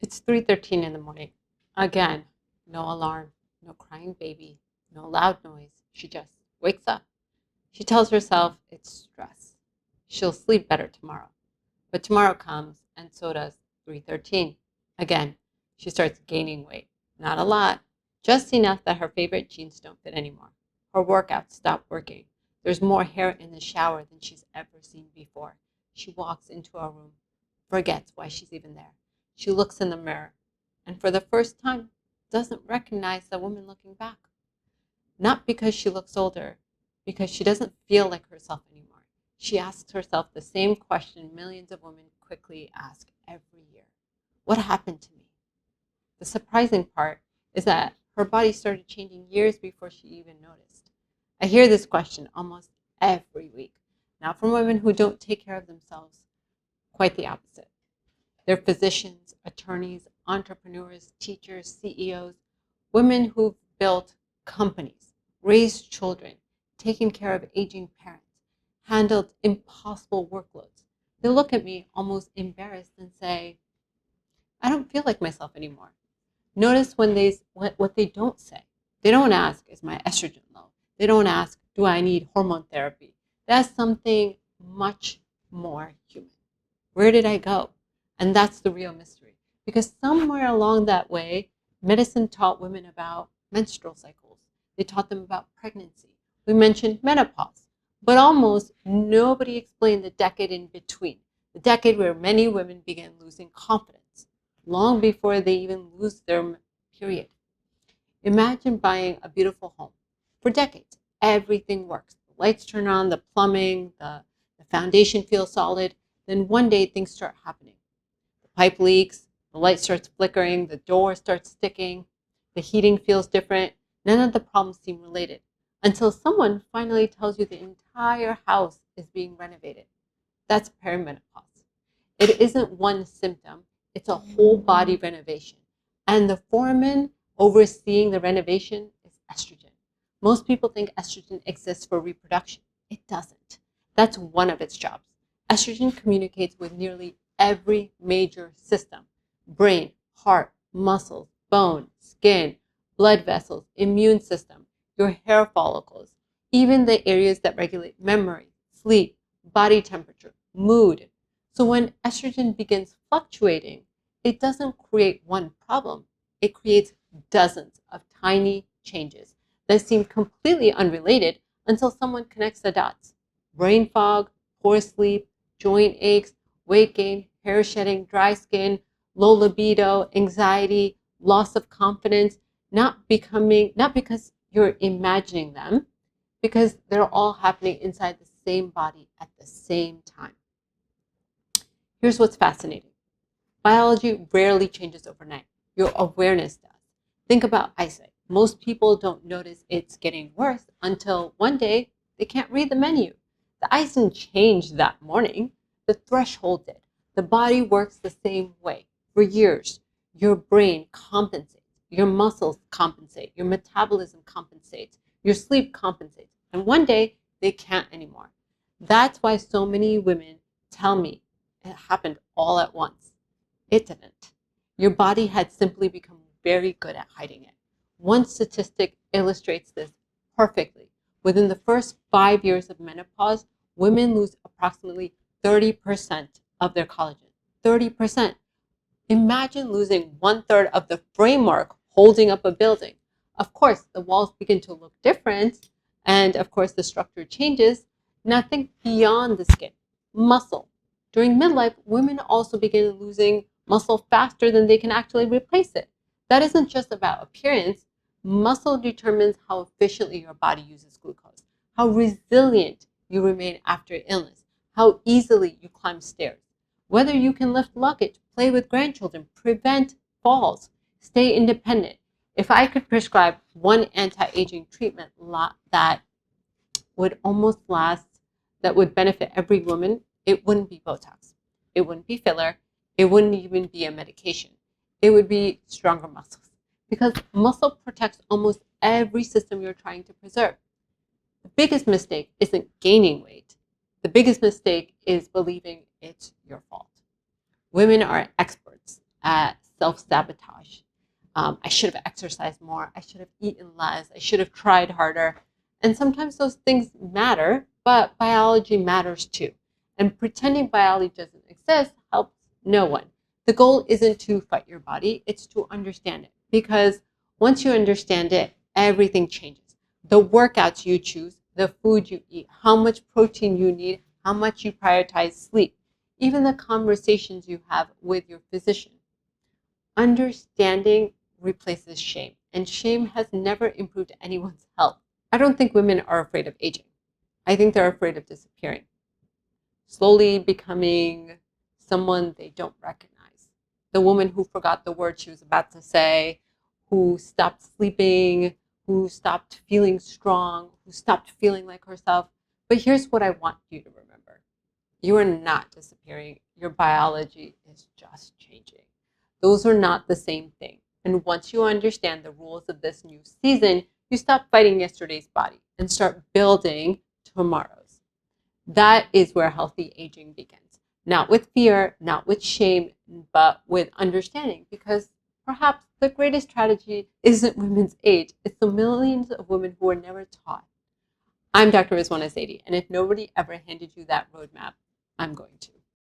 It's 3:13 in the morning. Again, no alarm, no crying baby, no loud noise. She just wakes up. She tells herself it's stress. She'll sleep better tomorrow. But tomorrow comes, and so does 3:13. Again, she starts gaining weight. Not a lot, just enough that her favorite jeans don't fit anymore. Her workouts stop working. There's more hair in the shower than she's ever seen before. She walks into a room, forgets why she's even there. She looks in the mirror, and for the first time, doesn't recognize the woman looking back. Not because she looks older, because she doesn't feel like herself anymore. She asks herself the same question millions of women quickly ask every year. What happened to me? The surprising part is that her body started changing years before she even noticed. I hear this question almost every week, not from women who don't take care of themselves, quite the opposite. They're physicians, attorneys, entrepreneurs, teachers, CEOs, women who've built companies, raised children, taken care of aging parents, handled impossible workloads. They look at me almost embarrassed and say, I don't feel like myself anymore. Notice what they don't say. They don't ask, is my estrogen low? They don't ask, do I need hormone therapy? That's something much more human. Where did I go? And that's the real mystery. Because somewhere along that way, medicine taught women about menstrual cycles. They taught them about pregnancy. We mentioned menopause. But almost nobody explained the decade in between, the decade where many women began losing confidence, long before they even lose their period. Imagine buying a beautiful home. For decades, everything works. The lights turn on, the plumbing, the foundation feels solid. Then one day things start happening. The pipe leaks, the light starts flickering, the door starts sticking, the heating feels different. None of the problems seem related until someone finally tells you the entire house is being renovated. That's perimenopause. It isn't one symptom, it's a whole body renovation. And the foreman overseeing the renovation is estrogen. Most people think estrogen exists for reproduction. It doesn't. That's one of its jobs. Estrogen communicates with nearly every major system: brain, heart, muscles, bone, skin, blood vessels, immune system, your hair follicles, even the areas that regulate memory, sleep, body temperature, mood. So when estrogen begins fluctuating, it doesn't create one problem. It creates dozens of tiny changes that seem completely unrelated until someone connects the dots. Brain fog, poor sleep, joint aches, weight gain, hair shedding, dry skin, low libido, anxiety, loss of confidence, not because you're imagining them, because they're all happening inside the same body at the same time. Here's what's fascinating. Biology rarely changes overnight. Your awareness does. Think about eyesight. Most people don't notice it's getting worse until one day they can't read the menu. The eyes didn't change that morning. The threshold did. The body works the same way. For years, your brain compensates. Your muscles compensate. Your metabolism compensates. Your sleep compensates. And one day, they can't anymore. That's why so many women tell me it happened all at once. It didn't. Your body had simply become very good at hiding it. One statistic illustrates this perfectly. Within the first 5 years of menopause, women lose approximately 30% of their collagen. 30%. Imagine losing 1/3 of the framework holding up a building. Of course, the walls begin to look different, and of course, the structure changes. Now think beyond the skin. Muscle. During midlife, women also begin losing muscle faster than they can actually replace it. That isn't just about appearance. Muscle determines how efficiently your body uses glucose, how resilient you remain after illness, how easily you climb stairs, whether you can lift luggage, play with grandchildren, prevent falls, stay independent. If I could prescribe one anti-aging treatment that would almost last, that would benefit every woman, it wouldn't be Botox. It wouldn't be filler. It wouldn't even be a medication. It would be stronger muscles. Because muscle protects almost every system you're trying to preserve. The biggest mistake isn't gaining weight. The biggest mistake is believing it's your fault. Women are experts at self-sabotage. I should have exercised more. I should have eaten less. I should have tried harder. And sometimes those things matter, but biology matters too. And pretending biology doesn't exist helps no one. The goal isn't to fight your body, it's to understand it. Because once you understand it, everything changes. The workouts you choose, the food you eat, how much protein you need, how much you prioritize sleep, even the conversations you have with your physician. Understanding replaces shame, and shame has never improved anyone's health. I don't think women are afraid of aging. I think they're afraid of disappearing, slowly becoming someone they don't recognize. The woman who forgot the word she was about to say, who stopped sleeping, who stopped feeling strong, who stopped feeling like herself. But here's what I want you to remember. You are not disappearing. Your biology is just changing. Those are not the same thing. And once you understand the rules of this new season, you stop fighting yesterday's body and start building tomorrow's. That is where healthy aging begins. Not with fear, not with shame, but with understanding. Because perhaps the greatest tragedy isn't women's age, it's the millions of women who are never taught. I'm Dr. Rizwana Zaidi, and if nobody ever handed you that roadmap, I'm going to.